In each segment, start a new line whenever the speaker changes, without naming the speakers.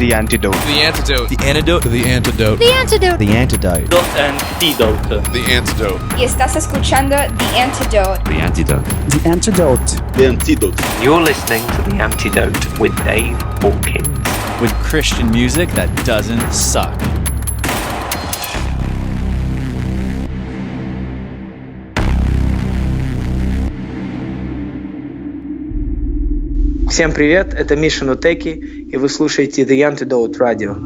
The Antidote.
The Antidote.
The Antidote.
The Antidote.
The Antidote.
The Antidote.
The Antidote.
The Antidote.
Y estás escuchando The Antidote.
The Antidote.
The Antidote.
The Antidote.
You're listening to The Antidote with Dave Hawkins.
With Christian music that doesn't suck.
Всем привет, это Misha Nokarashvili, и вы слушаете The Antidote Radio.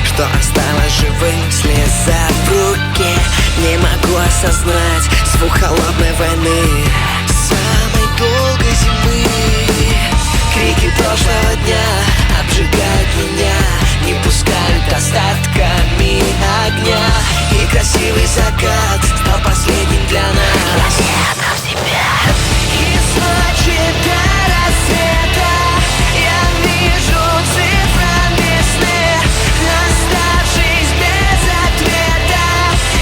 Что осталось живым, слеза в руке. Не могу осознать звук холодной войны, самой долгой зимы. Крики прошлого дня обжигают меня, не пускают остатками огня. И красивый закат стал последним для нас. Я в тебя. Из ночи до рассвета я вижу цифрами сны. Оставшись без ответа,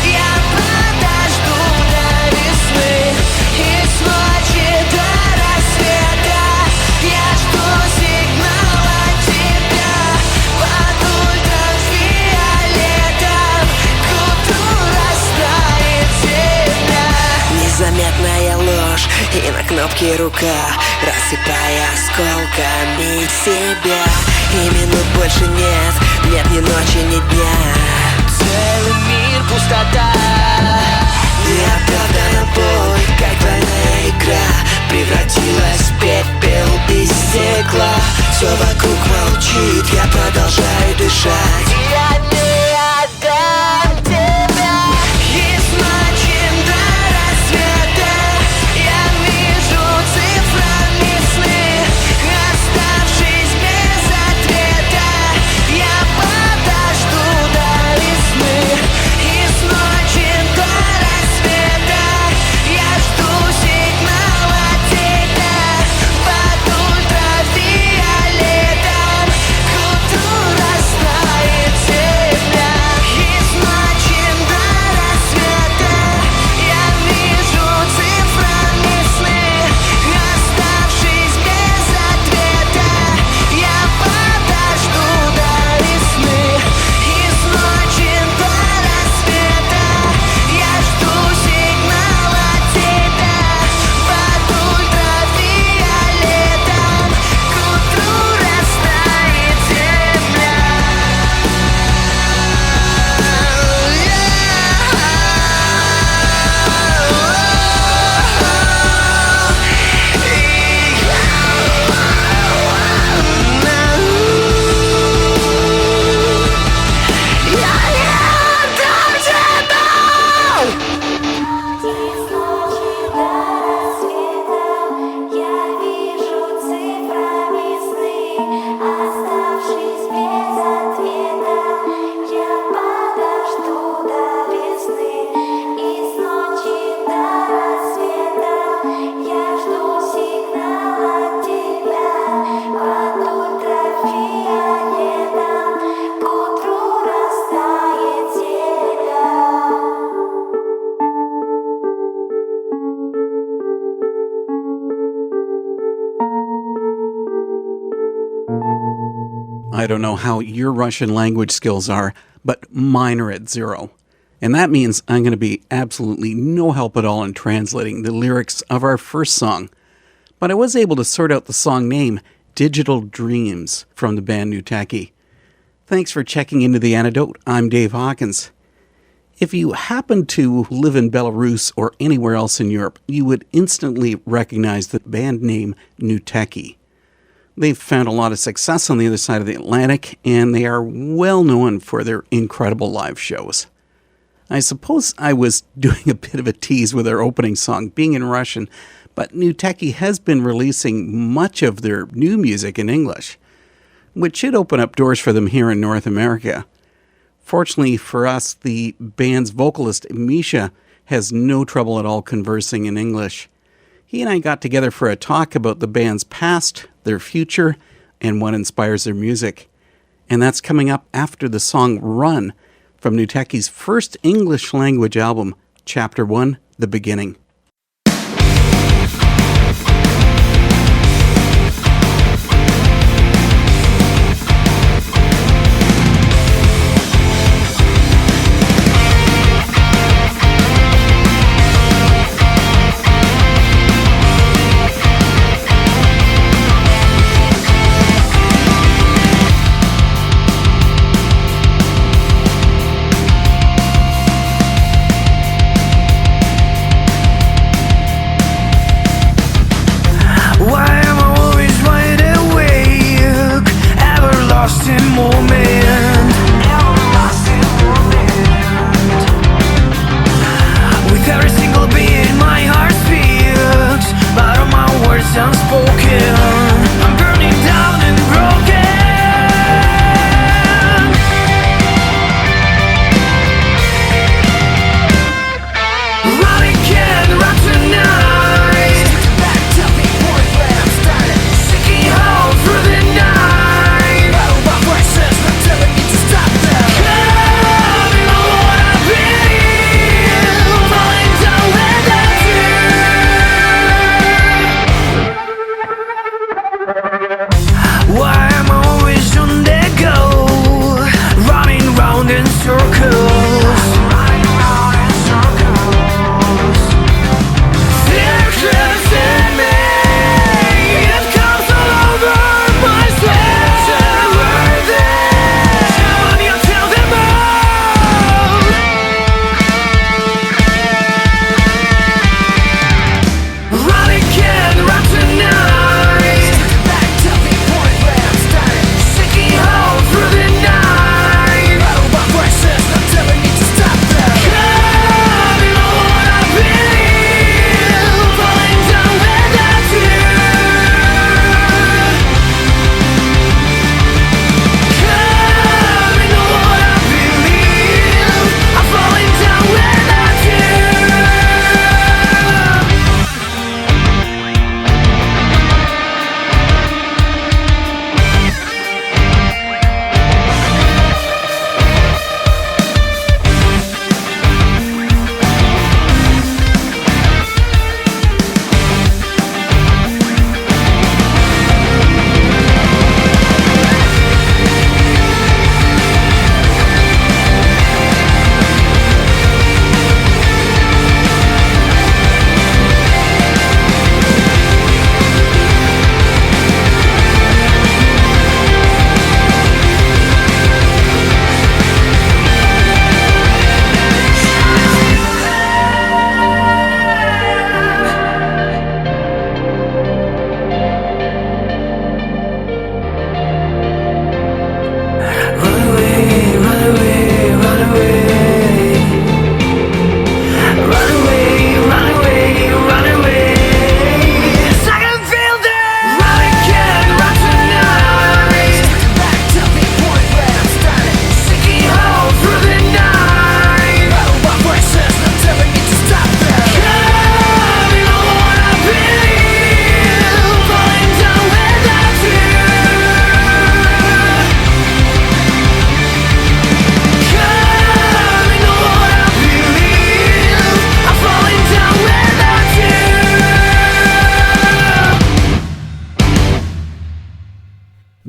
я подожду до весны. И с ночи до рассвета я жду сигнала тебя. Под ультрафиолетом к утру растает земля. Незаметная ложь и на кнопке рука, рассыпая осколками себя. И минут больше нет, нет ни ночи, ни дня. Целый мир пустота. Неоправданная боль, как двойная игра, превратилась в пепел без стекла. Все вокруг молчит, я продолжаю дышать. Я не отдам тебя. И с ночи до рассвета я вижу цифрами сны. Оставшись без ответа, я подожду до весны. И с ночи до рассвета я жду сигнала тебя. Под ультрафиолетом к утру растает земля.
I don't know how your Russian language skills are, but mine are at 0. And that means I'm going to be absolutely no help at all in translating the lyrics of our first song. But I was able to sort out the song name, Digital Dreams, from the band NUTEKI. Thanks for checking into The Antidote. I'm Dave Hawkins. If you happen to live in Belarus or anywhere else in Europe, you would instantly recognize the band name NUTEKI. They've found a lot of success on the other side of the Atlantic, and they are well known for their incredible live shows. I suppose I was doing a bit of a tease with their opening song being in Russian, but NUTEKI has been releasing much of their new music in English, which should open up doors for them here in North America. Fortunately for us, the band's vocalist, Misha, has no trouble at all conversing in English. He and I got together for a talk about the band's past, their future, and what inspires their music. And that's coming up after the song Run, from NUTEKI's first English language album, Chapter 1, The Beginning.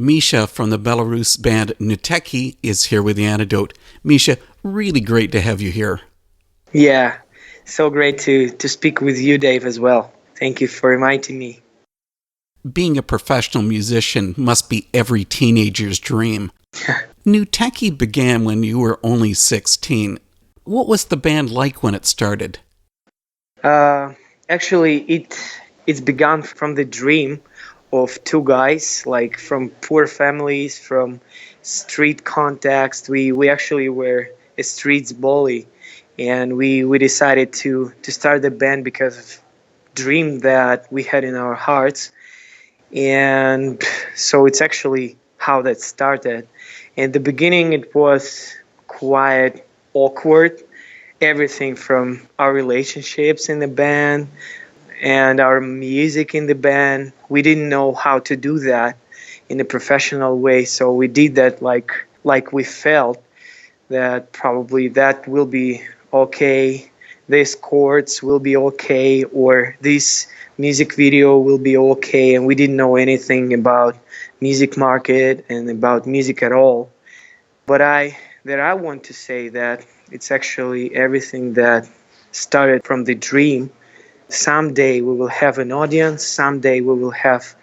Misha from the Belarus band NUTEKI is here with the Antidote. Misha, really great to have you here.
Yeah, so great to speak with you, Dave, as well. Thank you for inviting me.
Being a professional musician must be every teenager's dream. NUTEKI began when you were only 16. What was the band like when it started?
Actually, it's begun from the dream of two guys, like from poor families, from street context. We actually were a streets bully, and we decided to start the band because of dream that we had in our hearts. And so it's actually how that started. In the beginning, it was quite awkward. Everything from our relationships in the band and our music in the band. We didn't know how to do that in a professional way, so we did that like we felt that probably that will be okay, these chords will be okay, or this music video will be okay, and we didn't know anything about music market and about music at all. But I want to say that it's actually everything that started from the dream. Someday we will have an audience, someday we will have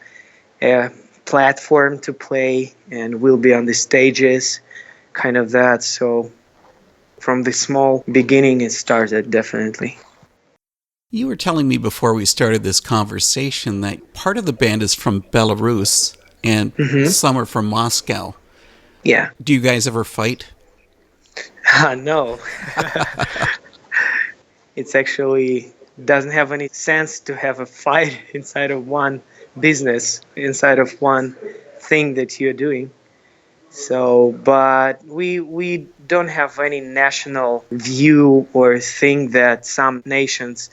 a platform to play, and we'll be on the stages, kind of that. So from the small beginning it started, definitely.
You were telling me before we started this conversation that part of the band is from Belarus and some are from Moscow.
Yeah.
Do you guys ever fight?
No. It's actually doesn't have any sense to have a fight inside of one business, inside of one thing that you're doing. So, but we don't have any national view or think that some nations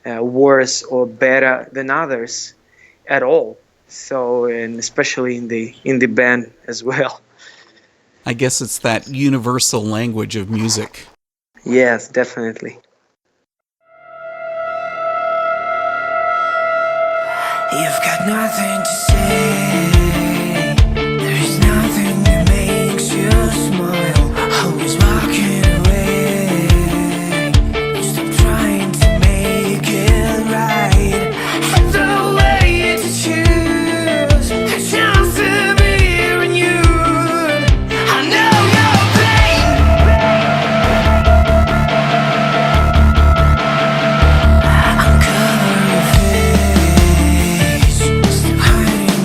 worse or better than others at all. So, and especially in the band as well.
I guess it's that universal language of music.
Yes, definitely.
You've got nothing to say. There is nothing that makes you smile. Always walking away. You stop trying to make it right. And the way to choose a chance to be renewed. I know your pain. Uncover your face. Stop hiding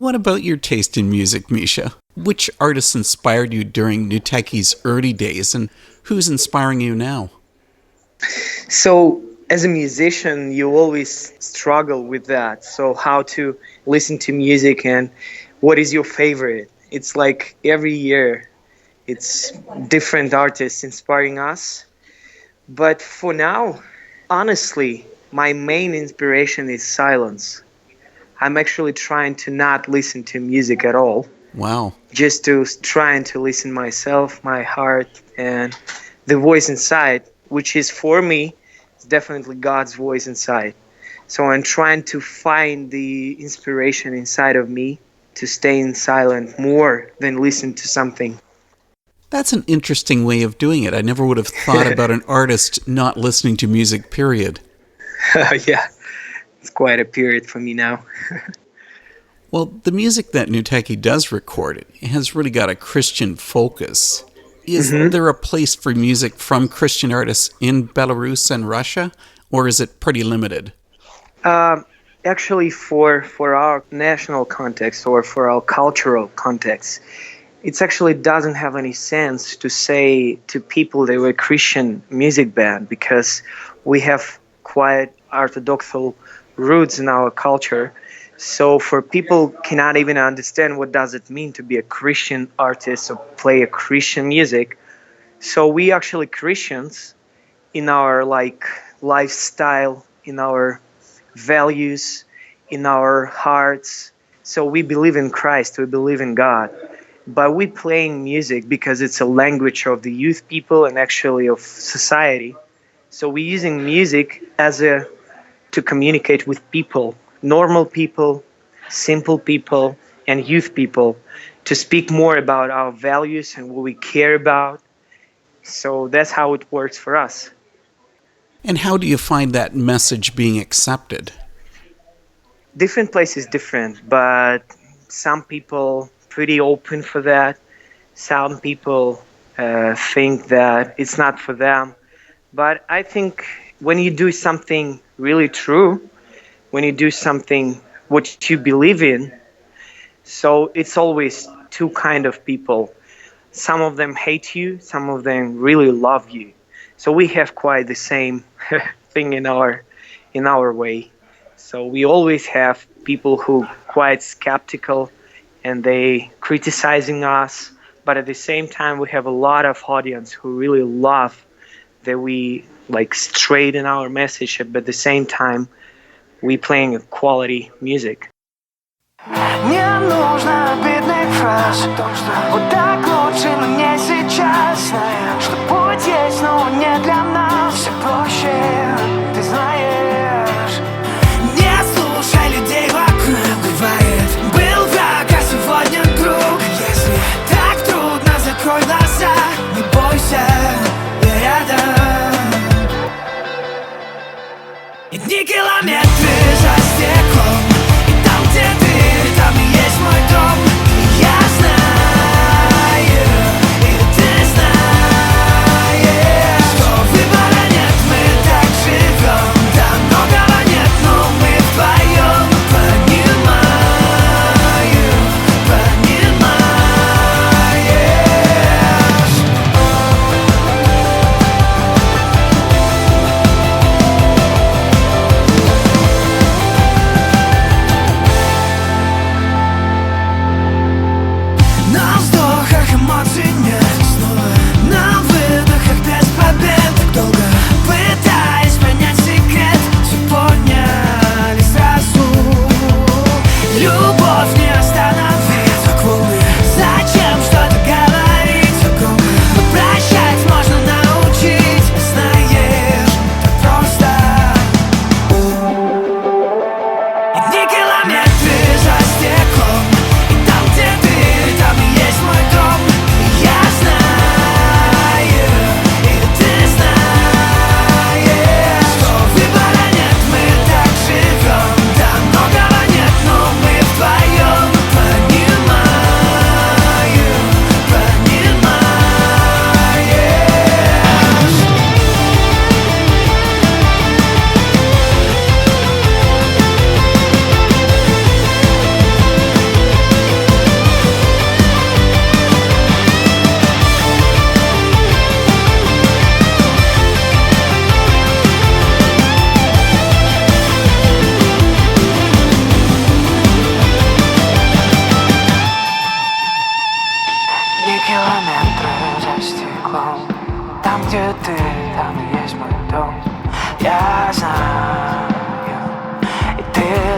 What about your taste in music, Misha? Which artists inspired you during NUTEKI's early days, and who's inspiring you now?
So, as a musician, you always struggle with that. So, how to listen to music and what is your favorite? It's like every year, it's different artists inspiring us. But for now, honestly, my main inspiration is silence. I'm actually trying to not listen to music at all.
Wow.
Just to trying to listen myself, my heart, and the voice inside, which is for me, it's definitely God's voice inside. So I'm trying to find the inspiration inside of me to stay in silent more than listen to something.
That's an interesting way of doing it. I never would have thought about an artist not listening to music, period.
Yeah, it's quite a period for me now.
Well, the music that NUTEKI does record it has really got a Christian focus. Is there a place for music from Christian artists in Belarus and Russia, or is it pretty limited?
Actually, for our national context or for our cultural context, it actually doesn't have any sense to say to people they were a Christian music band, because we have quite orthodox roots in our culture. So for people cannot even understand what does it mean to be a Christian artist or play a Christian music. So we actually Christians in our lifestyle, in our values, in our hearts. So we believe in Christ, we believe in God. But we playing music because it's a language of the youth people and actually of society. So we're using music to communicate with people, normal people, simple people, and youth people, to speak more about our values and what we care about. So that's how it works for us.
And how do you find that message being accepted?
Different places different, but some people pretty open for that. Some people think that it's not for them. But I think when you do something really true, when you do something what you believe in, so it's always two kind of people. Some of them hate you, some of them really love you. So we have quite the same thing in our way. So we always have people who quite skeptical and they criticizing us, but at the same time we have a lot of audience who really love that we straight in our message, but at the same time we playing quality music.
Не нужно обидных фраз о том, что вот так лучше, но не сейчас. Знаю, что путь есть, но не для нас. Все проще, ты знаешь. Не слушай людей вокруг. Бывает, был враг, а сегодня друг. Если так трудно, закрой глаза. Не бойся, я рядом. И дни километры за стеклом. И там, где ты, там и есть мой дом. И я знаю, и ты знаешь, что выбора нет, мы так живем. Да многого нет, но мы вдвоем. Понимаешь.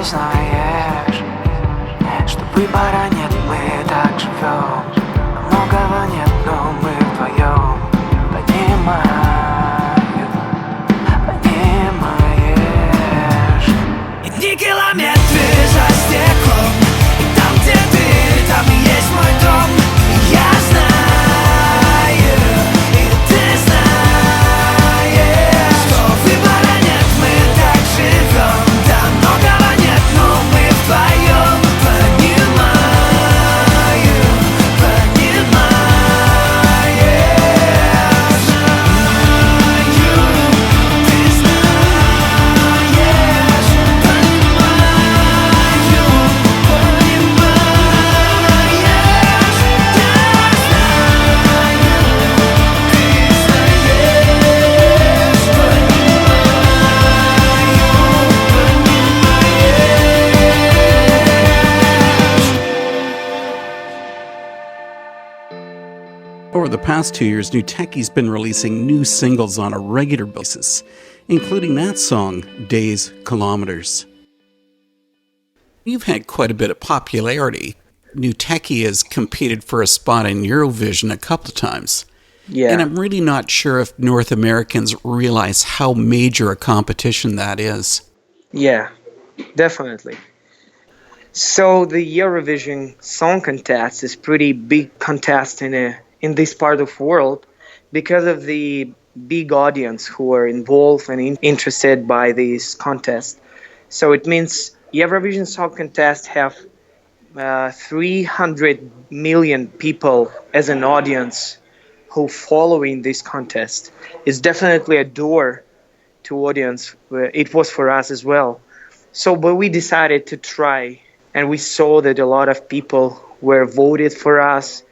знаешь, что выбора нет, мы так живем. Многого нет, но мы вдвоем. Понимаешь? Иди километры за стеклом, и там, где ты, там и есть мой дом. Я знаю, и ты знаешь, что выбора нет, мы так живем. Да многого нет, но мы вдвоем.
Over the past 2 years, NUTEKI's been releasing new singles on a regular basis, including that song, Days, Kilometers. You've had quite a bit of popularity. NUTEKI has competed for a spot in Eurovision a couple of times.
Yeah.
And I'm really not sure if North Americans realize how major a competition that is.
Yeah, definitely. So the Eurovision Song Contest is pretty big contest in this part of the world because of the big audience who are involved and interested by this contest. So it means Eurovision Song Contest have 300 million people as an audience who following this contest. It's definitely a door to audience. It was for us as well. So, but we decided to try, and we saw that a lot of people were voted for us,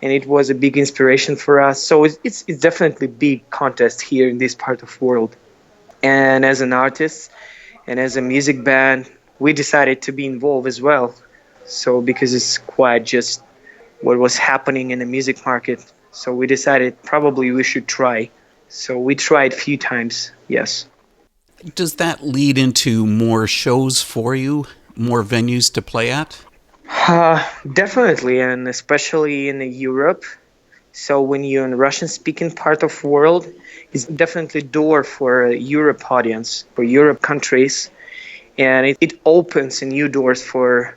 and it was a big inspiration for us. So it's definitely a big contest here in this part of the world. And as an artist and as a music band, we decided to be involved as well. So because it's quite just what was happening in the music market. So we decided probably we should try. So we tried a few times, yes.
Does that lead into more shows for you, more venues to play at?
Definitely, and especially in Europe. So when you're in the Russian-speaking part of the world, it's definitely a door for a Europe audience, for Europe countries. And it opens new doors for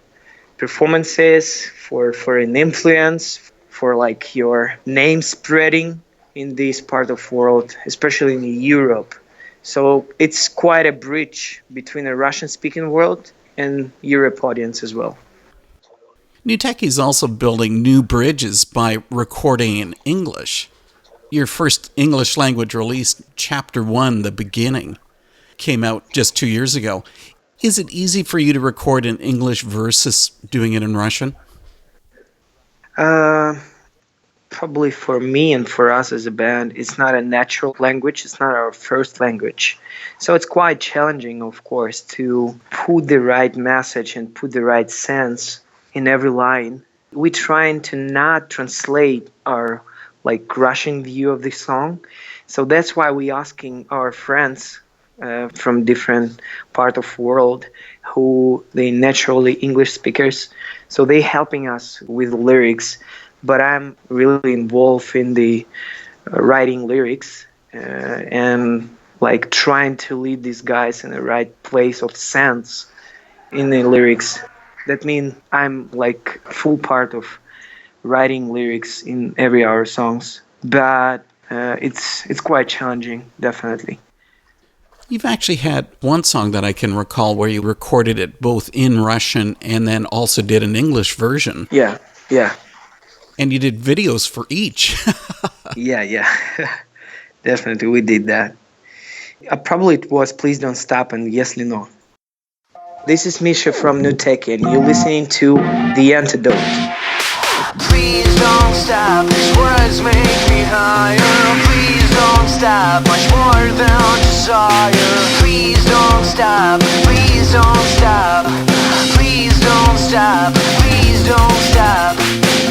performances, for an influence, for like your name spreading in this part of the world, especially in Europe. So it's quite a bridge between the Russian-speaking world and Europe audience as well.
NUTEKI is also building new bridges by recording in English. Your first English language release, Chapter 1, The Beginning, came out just 2 years ago. Is it easy for you to record in English versus doing it in Russian?
Probably for me and for us as a band, it's not a natural language. It's not our first language. So it's quite challenging, of course, to put the right message and put the right sense in every line. We're trying to not translate our like Russian view of the song. So that's why we're asking our friends from different part of the world who they naturally English speakers. So they helping us with lyrics. But I'm really involved in the writing lyrics and like trying to lead these guys in the right place of sense in the lyrics. That means I'm like full part of writing lyrics in every our songs, but it's quite challenging, definitely.
You've actually had one song that I can recall where you recorded it both in Russian and then also did an English version.
Yeah.
And you did videos for each.
Yeah. Definitely, we did that. Probably it was Please Don't Stop and Если No. This is Misha from NUTEKI, and you're listening to The Antidote.
Please don't stop, these words make me higher. Please don't stop, much more than desire. Please don't stop, please don't stop. Please don't stop, please don't stop.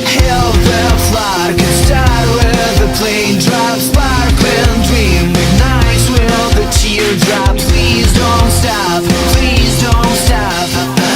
Hail the flag and start with the plane drop. Sparkling dream ignites with the teardrop. Please don't stop, please don't stop.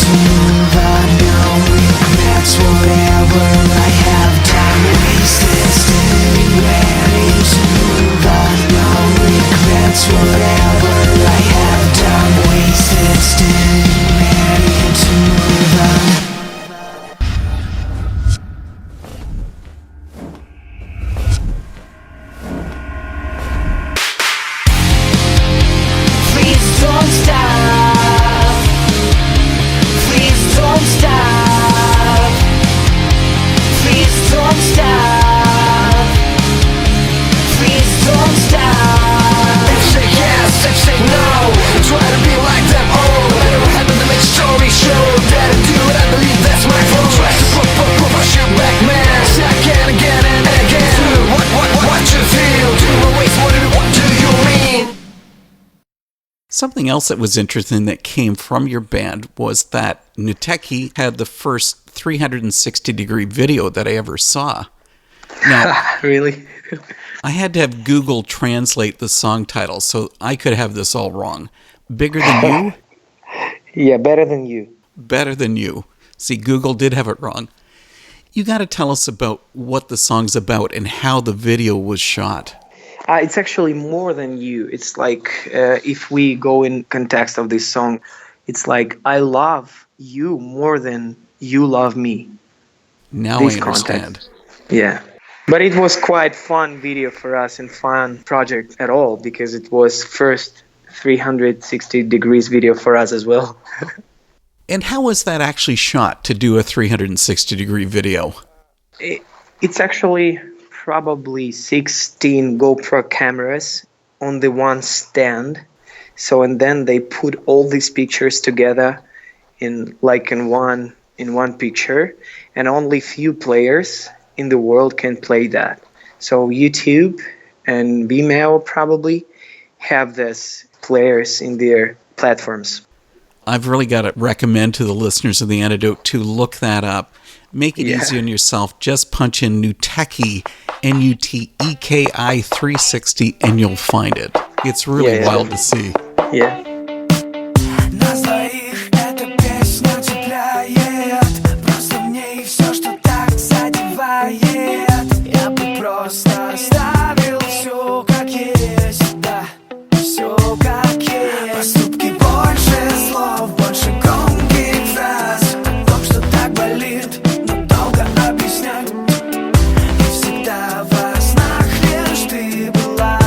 to move on. No regrets, whatever I have done. Wasted staying ready to move on. No regrets, whatever I have done. Wasted staying ready to move on. Please don't stop. Please don't stop. Please don't stop. Please don't stop. If say yes, if say no, try to be like them. Oh, no matter what happened to make story show that I do it, I believe that's my fault. Try to push you back, man. Say again, again and again. What you feel? Do I waste what do you mean?
Something else that was interesting that came from your band was that NUTEKI had the first 360-degree video that I ever saw. Now,
Really?
I had to have Google translate the song title, so I could have this all wrong. Bigger Than You?
Yeah, better than you.
Better Than You. See, Google did have it wrong. You got to tell us about what the song's about and how the video was shot.
It's actually more than you. It's like, if we go in context of this song, it's like, I love you more than you love me.
Now
This
I understand.
context. Yeah. But it was quite fun video for us and fun project at all, because it was first 360 degrees video for us as well.
And how was that actually shot to do a 360-degree video?
It's actually probably 16 GoPro cameras on the one stand. So, and then they put all these pictures together in one picture, and only few players in the world can play that. So YouTube and Vimeo probably have these players in their platforms.
I've really got to recommend to the listeners of The Antidote to look that up. Make it
Yeah.
easy on yourself. Just punch in NUTEKI, NUTEKI 360, and you'll find it. It's really
Yeah.
wild to see.
Yeah.
Нас двоих эта песня цепляет. Просто в ней все, что так задевает. Я бы просто оставил все как есть, да, все как есть. Поступки больше слов, больше громких фраз о том, что так болит, но долго объяснять. И всегда во снах лишь ты была.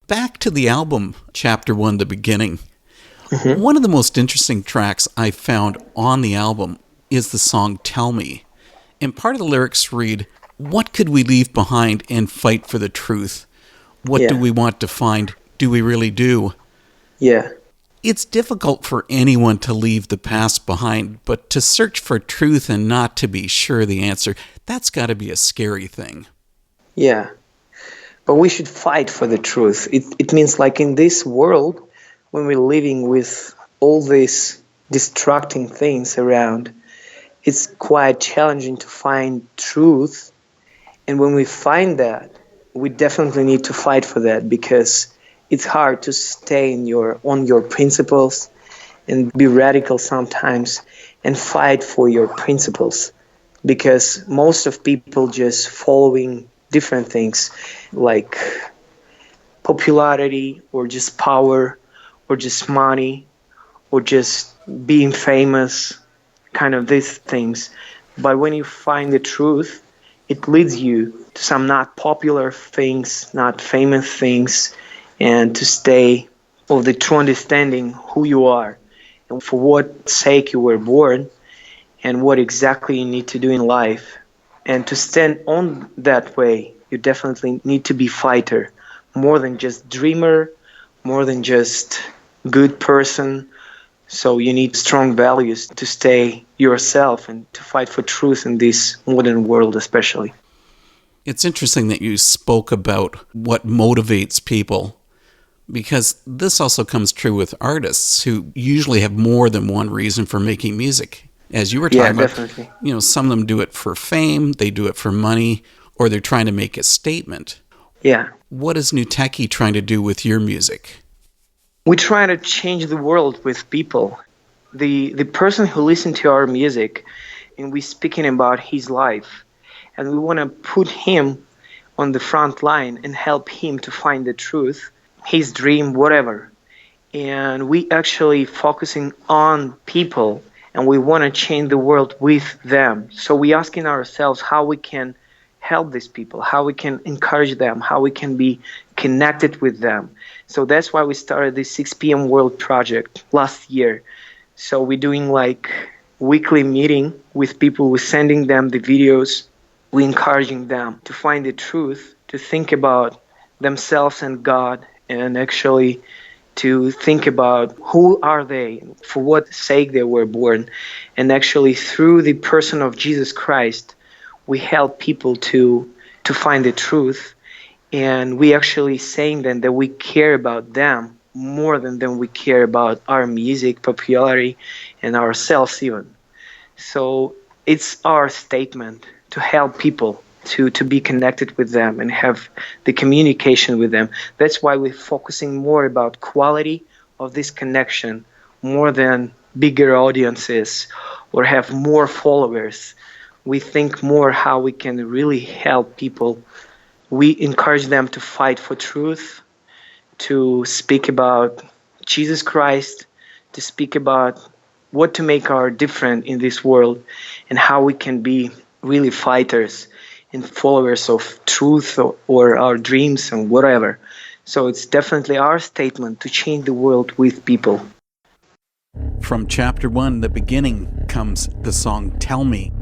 Back to the album, Chapter 1, The Beginning. One of the most interesting tracks I found on the album is the song Tell Me. And part of the lyrics read, "What could we leave behind and fight for the truth? What do we want to find? Do we really do?"
Yeah.
It's difficult for anyone to leave the past behind, but to search for truth and not to be sure the answer, that's got to be a scary thing.
Yeah. But we should fight for the truth. It means like in this world, when we're living with all these distracting things around, it's quite challenging to find truth. And when we find that, we definitely need to fight for that, because it's hard to stay on your principles and be radical sometimes and fight for your principles, because most of people just following different things like popularity or just power or just money or just being famous, kind of these things. But when you find the truth, it leads you to some not popular things, not famous things, and to stay of the true understanding who you are and for what sake you were born and what exactly you need to do in life. And to stand on that way, you definitely need to be fighter, more than just dreamer, more than just good person. So you need strong values to stay yourself and to fight for truth in this modern world especially.
It's interesting that you spoke about what motivates people, because this also comes true with artists who usually have more than one reason for making music. As you were talking about,
definitely.
Some of them do it for fame, they do it for money, or they're trying to make a statement.
Yeah.
What is NUTEKI trying to do with your music?
We try to change the world with people. The person who listens to our music, and we're speaking about his life, and we want to put him on the front line and help him to find the truth, his dream, whatever. And we actually focusing on people, and we want to change the world with them. So we asking ourselves how we can help these people, how we can encourage them, how we can be connected with them. So that's why we started this 6 p.m. World project last year. So we're doing like weekly meeting with people, we're sending them the videos, we're encouraging them to find the truth, to think about themselves and God, and actually to think about who are they, for what sake they were born. And actually through the person of Jesus Christ, we help people to find the truth. And we actually saying then that we care about them more than we care about our music, popularity, and ourselves even. So it's our statement to help people to be connected with them and have the communication with them. That's why we're focusing more about quality of this connection more than bigger audiences or have more followers. We think more how we can really help people. We encourage them to fight for truth, to speak about Jesus Christ, to speak about what to make our different in this world and how we can be really fighters and followers of truth or our dreams and whatever. So it's definitely our statement to change the world with people.
From Chapter 1, The Beginning, comes the song Tell Me.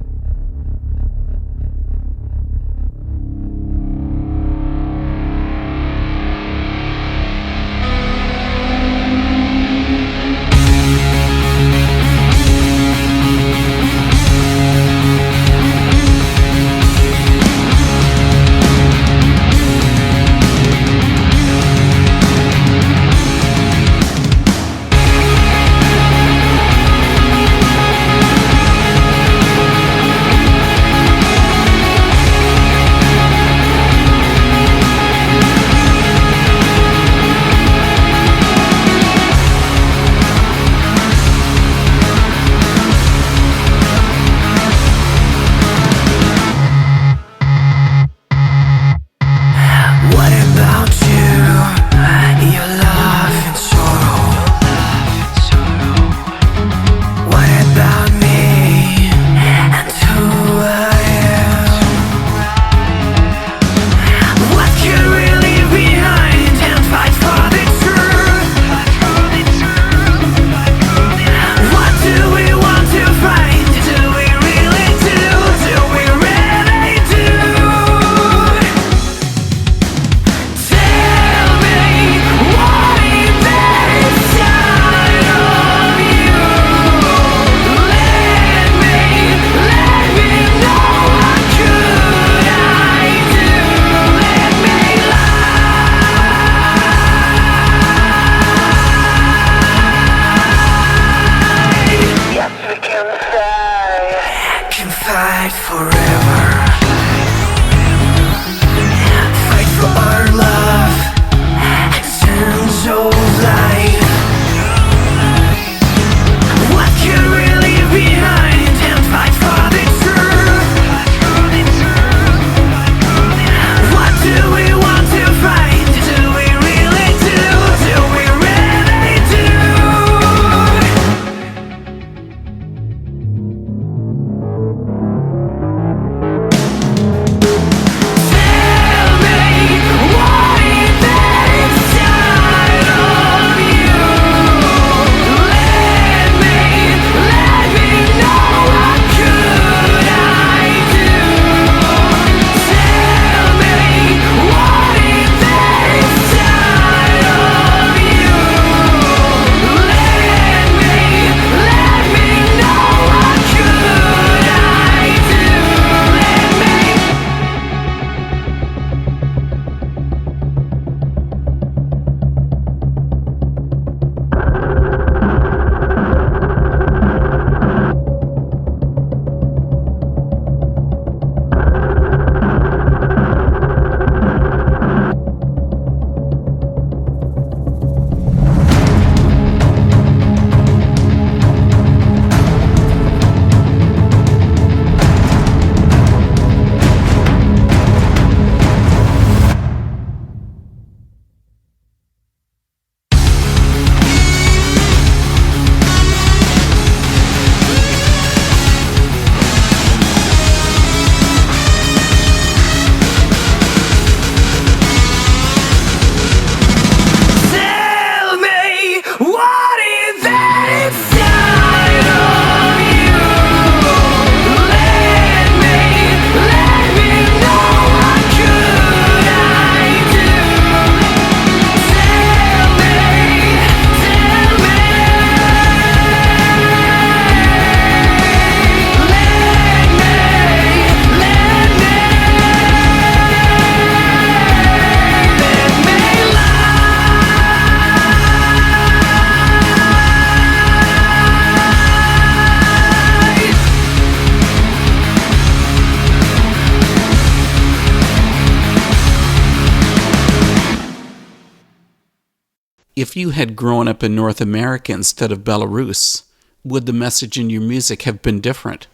if you had grown up in North America instead of Belarus, would the message in your music have been different?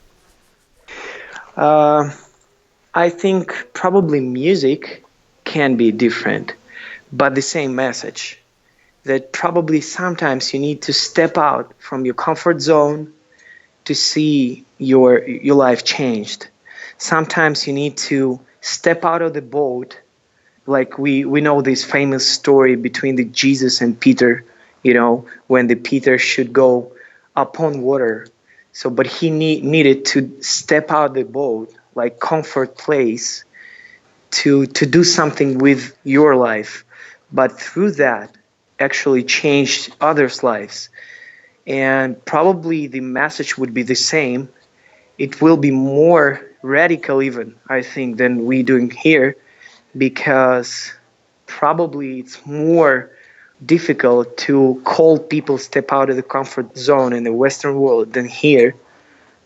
I think probably music can be different, but the same message. That probably sometimes you need to step out from your comfort zone to see your life changed. Sometimes you need to step out of the boat. Like we know this famous story between the Jesus and Peter, when the Peter should go upon water. So, but he needed to step out of the boat, like comfort place, to do something with your life. But through that, actually changed others' lives. And probably the message would be the same. It will be more radical even, I think, than we doing here, because probably it's more difficult to call people step out of the comfort zone in the Western world than here.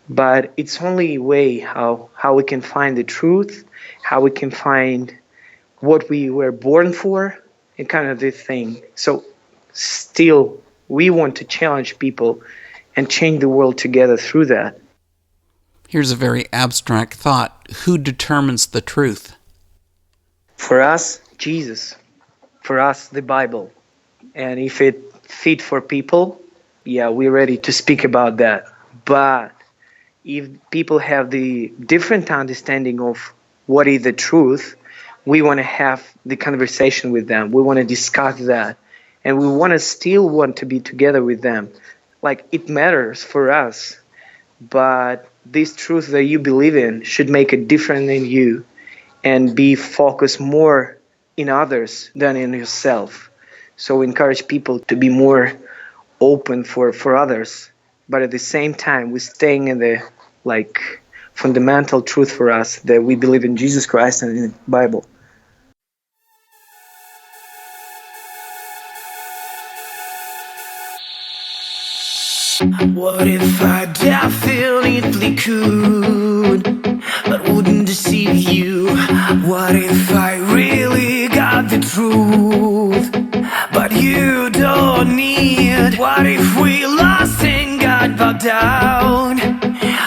But it's only a way how we can find the truth, how we can find what we were born for, and kind of this thing. So still, we want to challenge people and change the world together through that.
Here's a very abstract thought. Who determines the truth?
For us, Jesus. For us, the Bible. And if it fit for people, yeah, we're ready to speak about that. But if people have the different understanding of what is the truth, we want to have the conversation with them. We want to discuss that. And we still want to be together with them. Like, it matters for us. But this truth that you believe in should make a difference in you and be focused more in others than in yourself. So we encourage people to be more open for others. But at the same time, we're staying in the fundamental truth for us that we believe in Jesus Christ and in the Bible.
What if I definitely could, but wouldn't deceive you? What if I really got the truth, but you don't need? What if we lost and got bogged down?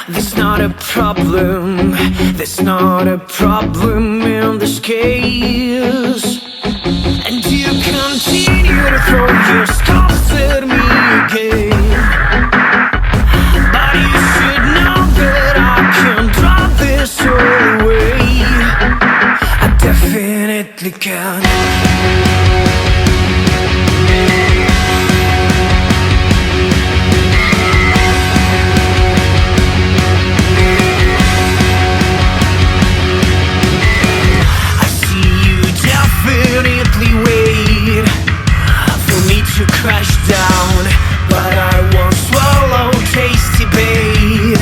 There's not a problem, there's not a problem in this case. And you continue to throw your scars at me again. But you should know that I can drop this all away. I definitely can. I see you definitely wait for me to crash down, but I won't swallow tasty bait.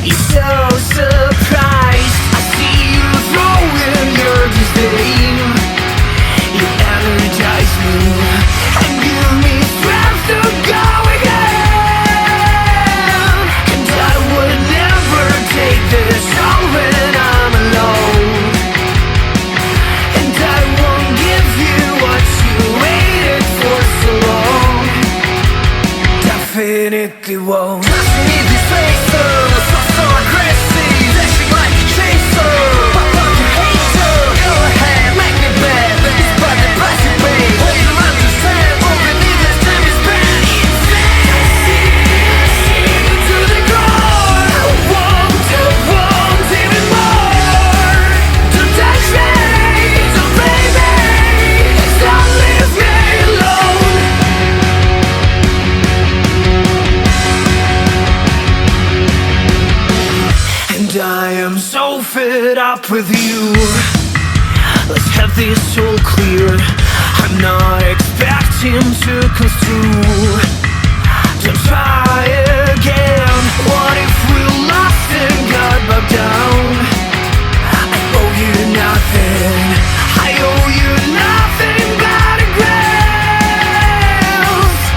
You're so surprised. I see you throwing your disdain. You energize me and give me strength to go again. And I would never take this all when I'm alone. And I won't give you what you waited for so long. Definitely won't. Trust me, this racer, so aggressive, flashing like a chaser. Pop up your hater, go ahead, make me bad. This but the plastic way, well you don't understand. All we need is time is bad. Insane to the core. I want even more. Don't touch me, don't play me, don't leave me alone. And I am so fed up with you. Let's have this all clear. I'm not expecting to construe. Don't try again. What if we lost and got bogged down? I owe you nothing. I owe you nothing but a grace.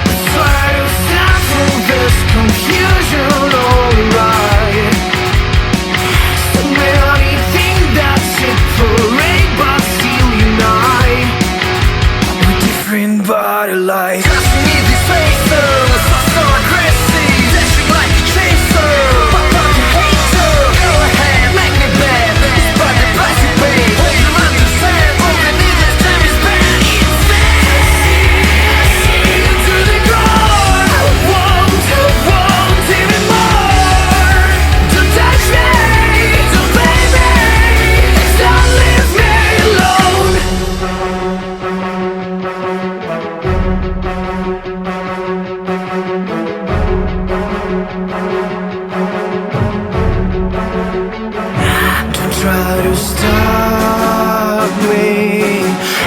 Let's try to settle this confusion all right. So many things that separate but still unite. We're different but alike. me.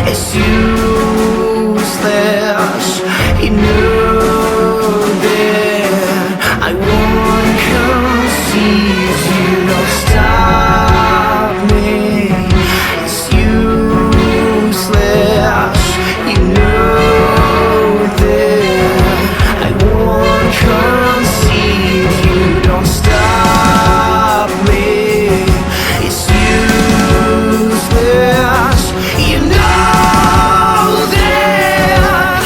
It's useless. You know that I won't concede. You don't stop me. It's useless. You know that I won't concede. You don't stop me. It's useless. You know that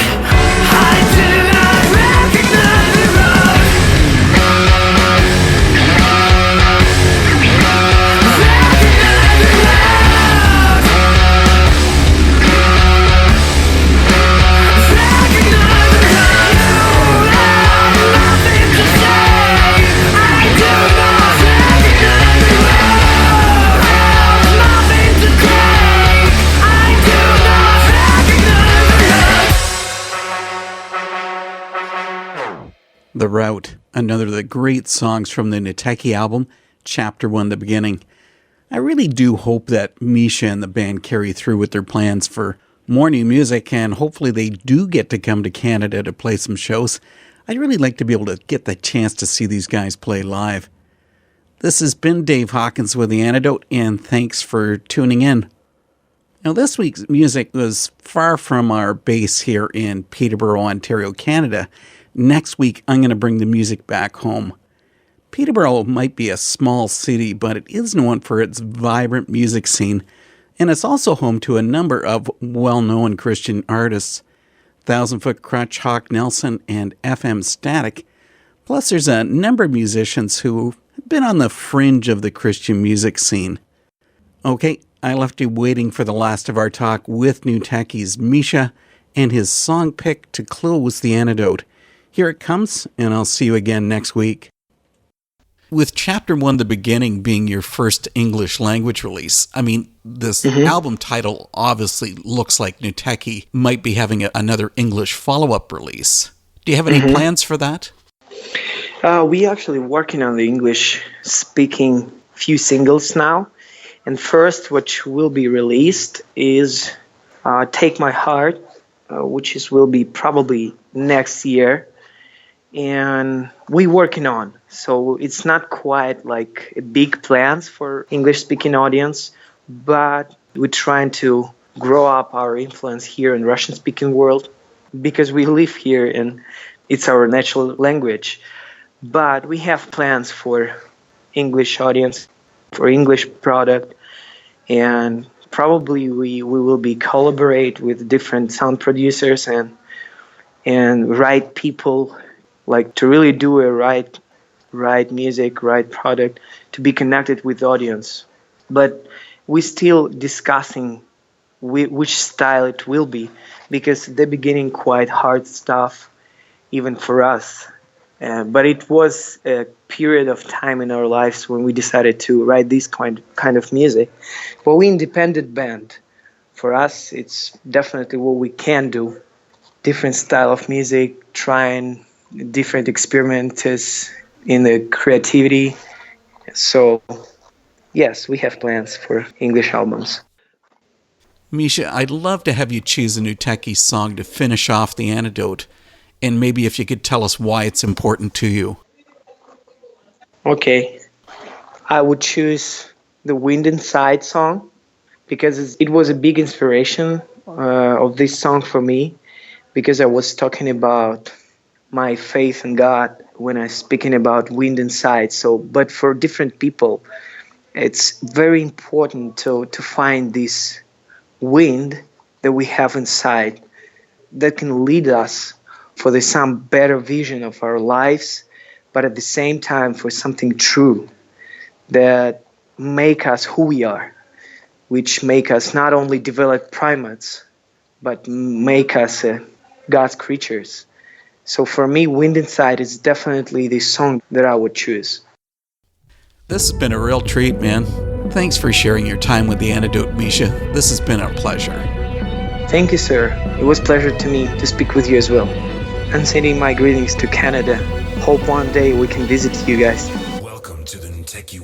I do not recognize the road. Recognize the road. Recognize the road. You have nothing to say. I do not recognize the road. Have nothing to claim. I do not recognize the road.
The Route, another of the great songs from the NUTEKI album, Chapter 1, The Beginning. I really do hope that Misha and the band carry through with their plans for more new music, and hopefully they do get to come to Canada to play some shows. I'd really like to be able to get the chance to see these guys play live. This has been Dave Hawkins with The Antidote, and thanks for tuning in. Now, this week's music was far from our base here in Peterborough, Ontario, Canada. Next week, I'm going to bring the music back home. Peterborough might be a small city, but it is known for its vibrant music scene, and it's also home to a number of well-known Christian artists. Thousand Foot Crutch, Hawk Nelson, and FM Static. Plus, there's a number of musicians who have been on the fringe of the Christian music scene. Okay, I left you waiting for the last of our talk with NUTEKI's Misha and his song pick to close The Antidote. Here it comes, and I'll see you again next week. With Chapter 1, The Beginning being your first English language release, I mean, this album title obviously looks like NUTEKI might be having another English follow-up release. Do you have any plans for that?
We actually working on the English-speaking few singles now. And first, what will be released is Take My Heart, which will be probably next year. And we working on. So it's not quite like big plans for English-speaking audience, but we're trying to grow up our influence here in Russian-speaking world because we live here and it's our natural language. But we have plans for English audience, for English product, and probably we will be collaborate with different sound producers and right people, like to really do a right music, right product, to be connected with the audience. But we're still discussing which style it will be, because at the beginning quite hard stuff, even for us. But it was a period of time in our lives when we decided to write this kind of music. But we're an independent band. For us, it's definitely what we can do. Different style of music, trying different experiments in the creativity. So, yes, we have plans for English albums.
Misha, I'd love to have you choose a NUTEKI song to finish off The Antidote, and maybe if you could tell us why it's important to you.
Okay. I would choose the Wind Inside song, because it was a big inspiration of this song for me, because I was talking about my faith in God when I was speaking about wind inside. So, but for different people, it's very important to find this wind that we have inside that can lead us for some better vision of our lives, but at the same time for something true that make us who we are, which make us not only develop primates, but make us God's creatures. So for me, Wind Inside is definitely the song that I would choose.
This has been a real treat, man. Thanks for sharing your time with The Antidote, Misha. This has been a pleasure.
Thank you, sir. It was a pleasure to me to speak with you as well. I'm sending my greetings to Canada. Hope one day we can visit you guys.
Welcome to the NUTEKI